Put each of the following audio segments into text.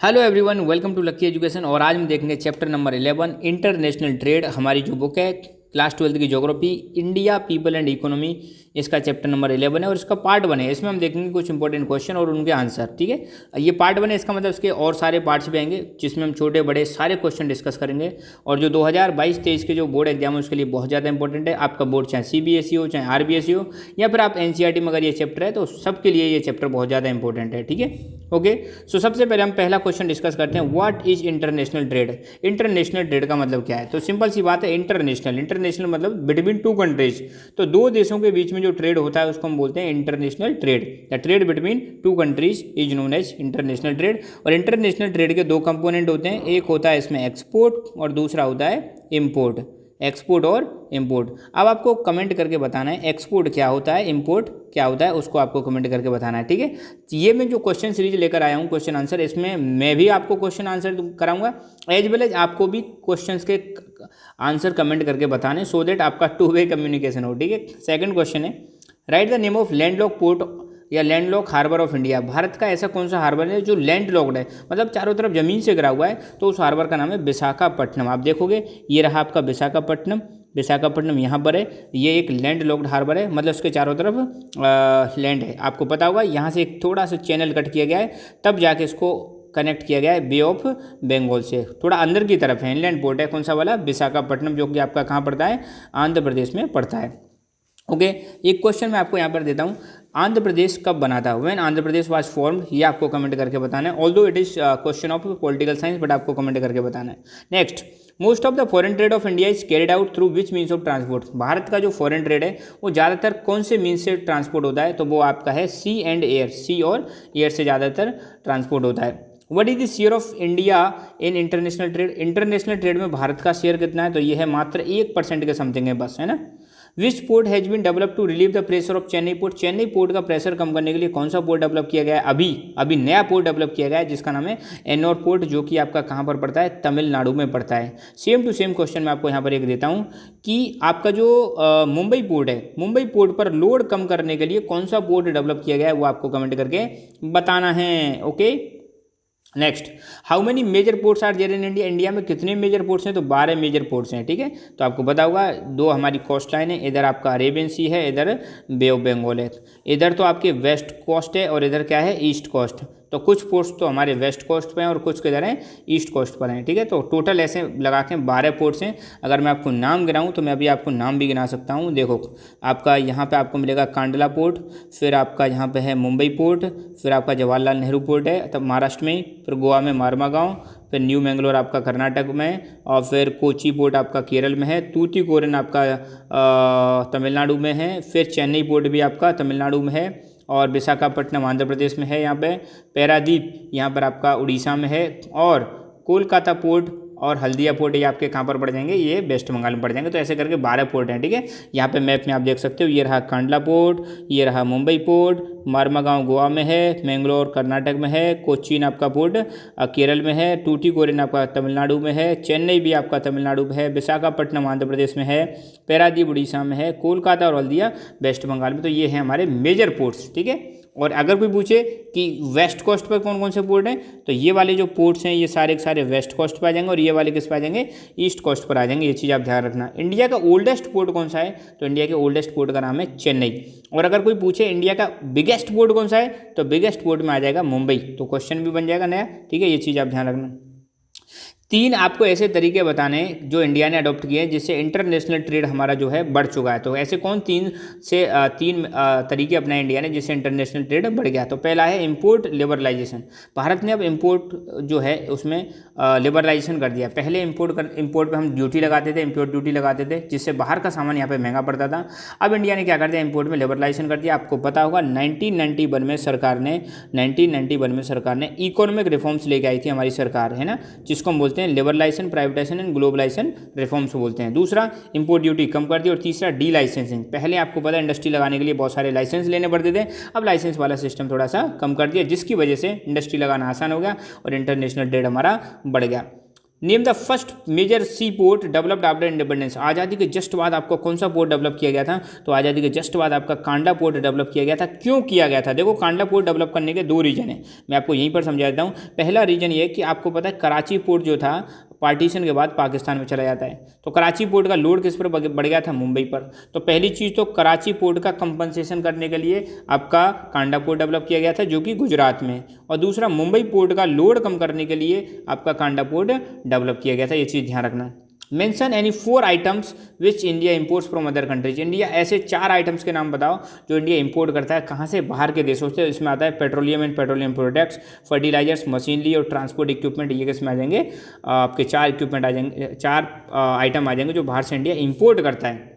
Hello everyone, welcome to Lucky Education. और आज हम देखेंगे चैप्टर नंबर 11 इंटरनेशनल ट्रेड। हमारी जो बुक है क्लास 12 की geography, India people and economy, इसका चैप्टर नंबर 11 है और इसका पार्ट 1 है। इसमें हम देखेंगे कुछ इंपॉर्टेंट क्वेश्चन और उनके आंसर। ठीक है, ये पार्ट 1 है, इसका मतलब इसके और सारे पार्ट्स भी आएंगे जिसमें हम छोटे बड़े सारे क्वेश्चन डिस्कस करेंगे। और जो 2022-23 के जो बोर्ड एग्जाम है उसके लिए बहुत ज़्यादा इंपॉर्टेंट है। आपका बोर्ड चाहे CBSE हो, चाहे RBSE हो, या फिर आप NCERT में अगर ये चैप्टर है तो सबके लिए ये चैप्टर बहुत ज़्यादा इंपॉर्टेंट है। ठीक है, ओके। सो सबसे पहले हम पहला क्वेश्चन डिस्कस करते हैं, what is international trade. International trade का मतलब क्या है? तो सिंपल सी बात है, इंटरनेशनल मतलब बिटवीन टू कंट्रीज। तो दो देशों के बीच में जो ट्रेड होता है उसको हम बोलते हैं international trade. The trade between two countries is known as international trade. और इंटरनेशनल ट्रेड के दो कंपोनेंट होते हैं, एक होता है इसमें एक्सपोर्ट और दूसरा होता है इम्पोर्ट। एक्सपोर्ट और इम्पोर्ट। अब आपको कमेंट करके बताना है एक्सपोर्ट क्या होता है, इम्पोर्ट क्या होता है, उसको आपको कमेंट करके बताना है। ठीक है, ये मैं जो क्वेश्चन सीरीज लेकर आया हूँ क्वेश्चन आंसर, इसमें मैं भी आपको क्वेश्चन आंसर कराऊंगा एज वेल एज आपको भी क्वेश्चंस के आंसर कमेंट करके बताने, सो दैट आपका टू वे कम्युनिकेशन हो। ठीक है, सेकंड क्वेश्चन है, write the name of landlock port या landlock harbour of India. Bharat का ऐसा कौन सा हार्बर है जो लैंडलॉक्ड है, मतलब चारों तरफ जमीन से घिरा हुआ है, तो उस हार्बर का नाम है विशाखापट्टनम। आप देखोगे ये रहा आपका विशाखापट्टनम। विशाखापट्टनम यहाँ पर है, ये एक लैंड लॉक्ड हार्बर है, मतलब उसके चारों तरफ लैंड है। आपको पता होगा यहाँ से एक थोड़ा सा चैनल कट किया गया है, तब जाके इसको कनेक्ट किया गया है बे ऑफ बंगाल से। थोड़ा अंदर की तरफ है, इनलैंड पोर्ट है। कौन सा वाला? विशाखापट्टनम, जो कि आपका कहाँ पड़ता है? आंध्र प्रदेश में पड़ता है। ओके, एक क्वेश्चन मैं आपको यहाँ पर देता हूँ, आंध्र प्रदेश कब बना था? When Andhra Pradesh was formed, ये आपको कमेंट करके बताना है। Although it is question of political science, but आपको कमेंट करके बताना है। Next, most of the foreign trade off India is carried out through which means of transport. Bharat का जो फॉरेन ट्रेड है वो ज़्यादातर कौन से मीन्स से ट्रांसपोर्ट होता है? तो वो आपका है सी एंड एयर। सी और एयर से ज़्यादातर ट्रांसपोर्ट होता है। What is the share of India in international trade. International trade में भारत का शेयर कितना है? तो ये है मात्र 1% के समथिंग है बस, है ना। Which port has been develop to relieve the pressure of Chennai port. Chennai port का प्रेशर कम करने के लिए कौन सा पोर्ट डेवलप किया गया है? अभी नया पोर्ट डेवलप किया गया है जिसका नाम है एन्नोर पोर्ट, जो कि आपका कहाँ पर पड़ता है? तमिलनाडु में पड़ता है। सेम टू सेम क्वेश्चन मैं आपको यहाँ पर एक देता हूँ कि आपका जो मुंबई पोर्ट है, मुंबई पोर्ट पर लोड कम करने के लिए कौन सा पोर्ट डेवलप किया गया है, वो आपको कमेंट करके बताना है। Okay, next, how many major ports are there in India. India में कितने मेजर पोर्ट्स हैं? तो 12 मेजर पोर्ट्स हैं। ठीक है, तो आपको पता होगा दो हमारी कोस्ट लाइन है, इधर आपका अरेबियन सी है, इधर बे ऑफ बंगाल है। इधर तो आपके वेस्ट कोस्ट है और इधर क्या है? East coast. तो कुछ पोर्ट्स तो हमारे वेस्ट कोस्ट पे हैं और कुछ किधर हैं? ईस्ट कोस्ट पर हैं। ठीक है, तो टोटल ऐसे लगा के 12 पोर्ट्स हैं। अगर मैं आपको नाम गिनाऊँ तो मैं अभी आपको नाम भी गिना सकता हूँ। देखो, आपका यहाँ पे आपको मिलेगा कांडला पोर्ट, फिर आपका यहाँ पे है मुंबई पोर्ट, फिर आपका जवाहरलाल नेहरू पोर्ट है तब महाराष्ट्र में, फिर गोवा में मारमागांव, फिर न्यू मैंगलोर आपका कर्नाटक में, और फिर कोची पोर्ट आपका केरल में है, तूतीकोरिन आपका तमिलनाडु में है, फिर चेन्नई पोर्ट भी आपका तमिलनाडु में है, और विशाखापट्टनम आंध्र प्रदेश में है। यहाँ पे पैरादीप यहाँ पर आपका उड़ीसा में है, और कोलकाता पोर्ट और हल्दिया पोर्ट ये आपके कहाँ पर पड़ जाएंगे? ये वेस्ट बंगाल में पड़ जाएंगे। तो ऐसे करके 12 पोर्ट हैं। ठीक है, यहाँ पे मैप में आप देख सकते हो, ये रहा कांडला पोर्ट, ये रहा मुंबई पोर्ट, मारमागांव गोवा में है, मैंगलोर कर्नाटक में है, कोचीन आपका पोर्ट केरल में है, टूटीकोरिन आपका तमिलनाडु में है, चेन्नई भी आपका तमिलनाडु में है, विशाखापट्टनम आंध्र प्रदेश में है, पैरादीप उड़ीसा में है, कोलकाता और हल्दिया वेस्ट बंगाल में। तो ये हैं हमारे मेजर पोर्ट्स। ठीक है, और अगर कोई पूछे कि वेस्ट कोस्ट पर कौन कौन से पोर्ट हैं, तो ये वाले जो पोर्ट्स हैं ये सारे के सारे वेस्ट कोस्ट पर आ जाएंगे, और ये वाले किस पर आ जाएंगे? ईस्ट कोस्ट पर आ जाएंगे। ये चीज़ आप ध्यान रखना। इंडिया का ओल्डेस्ट पोर्ट कौन सा है? तो इंडिया के ओल्डेस्ट पोर्ट का नाम है चेन्नई। और अगर कोई पूछे इंडिया का बिगेस्ट पोर्ट कौन सा है, तो बिगेस्ट पोर्ट में आ जाएगा मुंबई। तो क्वेश्चन भी बन जाएगा नया। ठीक है, ये चीज़ आप ध्यान रखना। 3 आपको ऐसे तरीके बताने जो इंडिया ने अडॉप्ट किए हैं जिससे इंटरनेशनल ट्रेड हमारा जो है बढ़ चुका है। तो ऐसे कौन 3 तरीके अपनाए इंडिया ने जिससे इंटरनेशनल ट्रेड बढ़ गया? तो पहला है इंपोर्ट लिबरलाइजेशन। भारत ने अब इंपोर्ट जो है उसमें लिबरलाइजेशन कर दिया। पहले इंपोर्ट पे हम ड्यूटी लगाते थे, इंपोर्ट ड्यूटी लगाते थे, जिससे बाहर का सामान यहाँ पे महंगा पड़ता था। अब इंडिया ने क्या कर दिया? इंपोर्ट में लिबरलाइजेशन कर दिया। आपको पता होगा 1991 में सरकार ने इकोनॉमिक रिफॉर्म्स लेके आई थी हमारी सरकार, है ना, जिसको हम बोलते हैं liberalisation, privatisation and globalisation reforms बोलते हैं। दूसरा, इंपोर्ट ड्यूटी कम कर दी। और तीसरा, डी लाइसेंसिंग। पहले आपको पता है इंडस्ट्री लगाने के लिए बहुत सारे लाइसेंस लेने पड़ते थे, अब लाइसेंस वाला सिस्टम थोड़ा सा कम कर दिया, जिसकी वजह से इंडस्ट्री लगाना आसान हो गया और इंटरनेशनल ट्रेड हमारा बढ़ गया। Name the first major sea port developed after independence. आज़ादी के जस्ट बाद आपको कौन सा पोर्ट डेवलप किया गया था? तो आज़ादी के जस्ट बाद आपका कांडला पोर्ट डेवलप किया गया था। क्यों किया गया था? देखो, कांडला पोर्ट डेवलप करने के दो रीजन है, मैं आपको यहीं पर समझा देता हूँ। पहला रीजन ये कि आपको पता है कराची पोर्ट जो था पार्टीशन के बाद पाकिस्तान में चला जाता है, तो कराची पोर्ट का लोड किस पर बढ़ गया था? मुंबई पर। तो पहली चीज़ तो कराची पोर्ट का कंपनसेशन करने के लिए आपका कांडला पोर्ट डेवलप किया गया था जो कि गुजरात में, और दूसरा मुंबई पोर्ट का लोड कम करने के लिए आपका कांडला पोर्ट डेवलप किया गया था। ये चीज़ ध्यान रखना। Mention any 4 items which India imports from other countries. India ऐसे 4 आइटम्स के नाम बताओ जो इंडिया इंपोर्ट करता है। कहाँ से? बाहर के देशों से। इसमें आता है petroleum and petroleum products, fertilisers, machinery और ट्रांसपोर्ट इक्विपमेंट। ये किसमें आ जाएंगे? आपके 4 इक्विपमेंट आ जाएंगे, 4 आइटम आ जाएंगे जो बाहर से इंडिया इंपोर्ट करता है।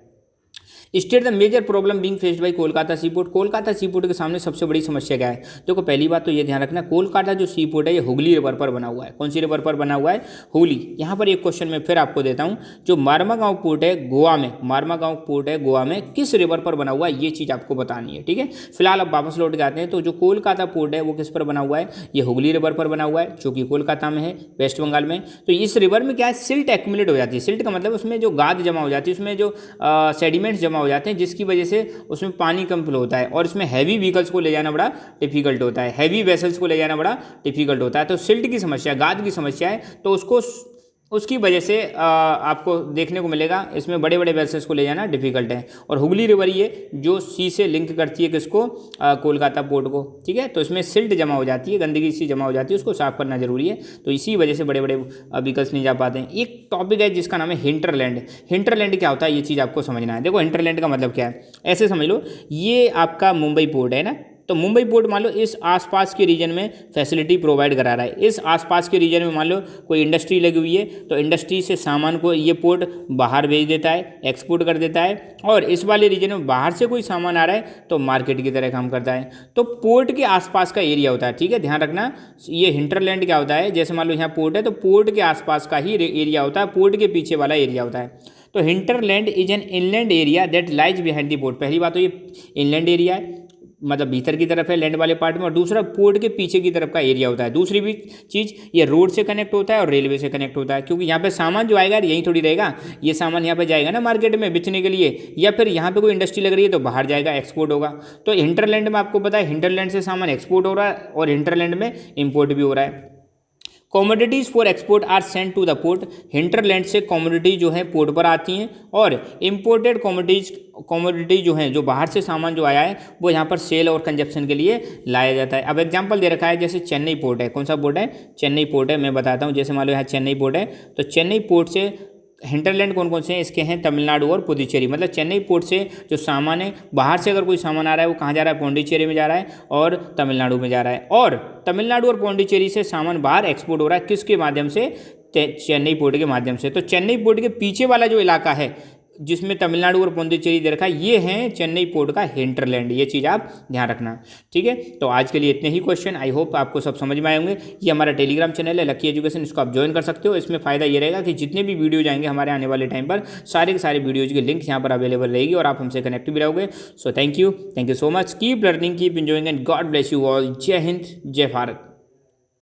State the major problem being faced by Kolkata sea port. Kolkata sea port के सामने सबसे बड़ी समस्या क्या है? देखो, पहली बात तो ये ध्यान रखना, कोलकाता जो सी पोर्ट है ये हुगली रिवर पर बना हुआ है। कौन सी रिवर पर बना हुआ है? हुगली। यहाँ पर एक क्वेश्चन मैं फिर आपको देता हूँ, जो मार्मागांव पोर्ट है गोवा में, मार्मागांव पोर्ट है गोवा में, किस रिवर पर बना हुआ है? ये चीज़ आपको बतानी है, ठीक है। फिलहाल अब वापस लौट के आते हैं। तो जो कोलकाता पोर्ट है वो किस पर बना हुआ है? ये हुगली रिवर पर बना हुआ है, जो कि कोलकाता में है, वेस्ट बंगाल में। तो इस रिवर में क्या है? सिल्ट एक्यूमुलेट हो जाती है। सिल्ट का मतलब उसमें जो गाद जमा हो जाती है, उसमें जो सेडिमेंट्स जमा हो जाते हैं, जिसकी वजह से उसमें पानी कम फ्लो होता है, और इसमें हैवी व्हीकल्स को ले जाना बड़ा डिफिकल्ट होता है, हैवी वेसल्स को ले जाना बड़ा डिफिकल्ट होता है। तो सिल्ट की समस्या, गाद की समस्या है, तो उसकी वजह से आपको देखने को मिलेगा इसमें बड़े बड़े वेसल्स को ले जाना डिफिकल्ट है। और हुगली रिवर ये जो सी से लिंक करती है किसको? कोलकाता पोर्ट को, ठीक है। तो इसमें सिल्ट जमा हो जाती है, गंदगी सी जमा हो जाती है, उसको साफ करना जरूरी है। तो इसी वजह से बड़े बड़े व्हीकल्स नहीं जा पाते हैं। एक टॉपिक है जिसका नाम है हिंटरलैंड। हिंटरलैंड क्या होता है ये चीज़ आपको समझना है। देखो, हिंटरलैंड का मतलब क्या है, ऐसे समझ लो, ये आपका मुंबई पोर्ट है ना, तो मुंबई पोर्ट मान लो इस आसपास के रीजन में फैसिलिटी प्रोवाइड करा रहा है। इस आसपास के रीजन में मान लो कोई इंडस्ट्री लगी हुई है, तो इंडस्ट्री से सामान को ये पोर्ट बाहर भेज देता है, एक्सपोर्ट कर देता है। और इस वाले रीजन में बाहर से कोई सामान आ रहा है तो मार्केट की तरह काम करता है। तो पोर्ट के आसपास का एरिया होता है, ठीक है, ध्यान रखना। ये हिंटरलैंड क्या होता है? जैसे मान लो यहाँ पोर्ट है, तो पोर्ट के आसपास का ही एरिया होता है, पोर्ट के पीछे वाला एरिया होता है। तो hinterland is an inland area that lies behind the port. पहली बात तो ये इनलैंड एरिया है, मतलब भीतर की तरफ है लैंड वाले पार्ट में, और दूसरा पोर्ट के पीछे की तरफ का एरिया होता है। दूसरी भी चीज़, ये रोड से कनेक्ट होता है और रेलवे से कनेक्ट होता है, क्योंकि यहाँ पे सामान जो आएगा यहीं थोड़ी रहेगा, ये सामान यहाँ पे जाएगा ना मार्केट में बेचने के लिए, या फिर यहाँ पे कोई इंडस्ट्री लग रही है तो बाहर जाएगा, एक्सपोर्ट होगा। तो हिंटरलैंड में आपको पता है हिंटरलैंड से सामान एक्सपोर्ट हो रहा है और हिंटरलैंड में इम्पोर्ट भी हो रहा है। Commodities for export are sent to the port. Hinterland से कॉमोडिटी जो है पोर्ट पर आती हैं, और इम्पोर्टेड कॉमोडिटी जो हैं, जो बाहर से सामान जो आया है वो यहाँ पर सेल और कंजप्शन के लिए लाया जाता है। अब एग्जांपल दे रखा है, जैसे चेन्नई पोर्ट है। कौन सा पोर्ट है? चेन्नई पोर्ट है। मैं बताता हूँ, जैसे मान लो यहाँ चेन्नई पोर्ट है, तो चेन्नई पोर्ट से हिंटरलैंड कौन कौन से हैं? इसके हैं तमिलनाडु और पुदुचेरी। मतलब चेन्नई पोर्ट से जो सामान है, बाहर से अगर कोई सामान आ रहा है वो कहाँ जा रहा है? पौंडीचेरी में जा रहा है और तमिलनाडु में जा रहा है। और तमिलनाडु और पौंडीचेरी से सामान बाहर एक्सपोर्ट हो रहा है, किसके माध्यम से? चेन्नई पोर्ट के माध्यम से। तो चेन्नई पोर्ट के पीछे वाला जो इलाका है जिसमें तमिलनाडु और पौंडीचेरी दे रखा है, ये है चेन्नई पोर्ट का हिंटरलैंड। ये चीज़ आप ध्यान रखना, ठीक है। तो आज के लिए इतने ही क्वेश्चन, आई होप आपको सब समझ में आए होंगे। ये हमारा टेलीग्राम चैनल है लकी एजुकेशन, इसको आप ज्वाइन कर सकते हो। इसमें फ़ायदा ये रहेगा कि जितने भी वीडियो जाएंगे हमारे आने वाले टाइम पर, सारे के सारे वीडियोज़ की लिंक यहाँ पर अवेलेबल रहेगी और आप हमसे कनेक्ट भी रहोगे। So thank you so much, keep learning, keep enjoying and God bless you all. जय हिंद, जय भारत।